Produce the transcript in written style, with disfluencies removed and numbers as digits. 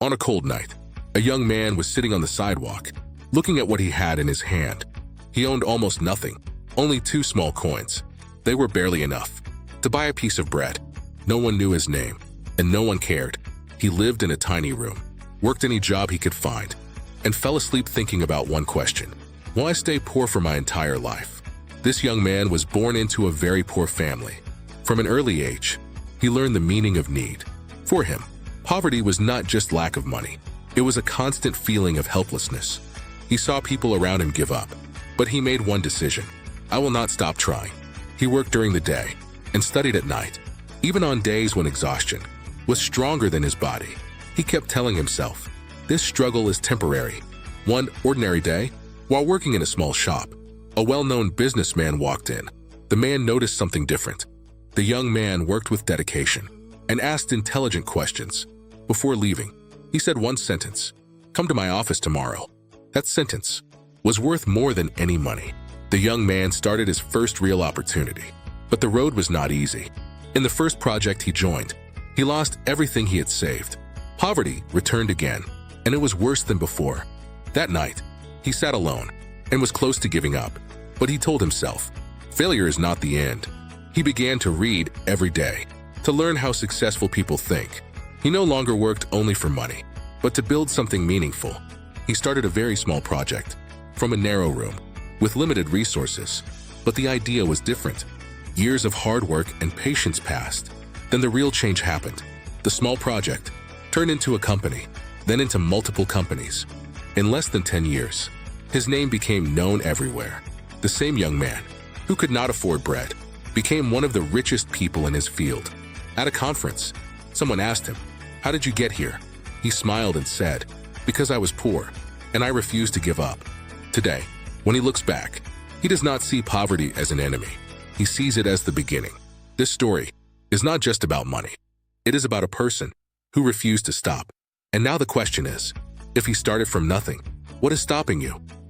On a cold night, a young man was sitting on the sidewalk, looking at what he had in his hand. He owned almost nothing, only 2 small coins. They were barely enough to buy a piece of bread. No one knew his name, and no one cared. He lived in a tiny room, worked any job he could find, and fell asleep thinking about one question: will I stay poor for my entire life? This young man was born into a very poor family. From an early age, he learned the meaning of need. For him, poverty was not just lack of money. It was a constant feeling of helplessness. He saw people around him give up, but he made one decision: I will not stop trying. He worked during the day and studied at night. Even on days when exhaustion was stronger than his body, he kept telling himself, this struggle is temporary. One ordinary day, while working in a small shop, a well-known businessman walked in. The man noticed something different. The young man worked with dedication and asked intelligent questions. Before leaving, he said one sentence: come to my office tomorrow. That sentence was worth more than any money. The young man started his first real opportunity, but the road was not easy. In the first project he joined, he lost everything he had saved. Poverty returned again, and it was worse than before. That night, he sat alone and was close to giving up, but he told himself, failure is not the end. He began to read every day, to learn how successful people think. He no longer worked only for money, but to build something meaningful. He started a very small project, from a narrow room, with limited resources, but the idea was different. Years of hard work and patience passed. Then the real change happened. The small project turned into a company, then into multiple companies. In less than 10 years, his name became known everywhere. The same young man, who could not afford bread, became one of the richest people in his field. At a conference, someone asked him, how did you get here? He smiled and said, because I was poor, and I refused to give up. Today, when he looks back, he does not see poverty as an enemy. He sees it as the beginning. This story is not just about money. It is about a person who refused to stop. And now the question is, if he started from nothing, what is stopping you?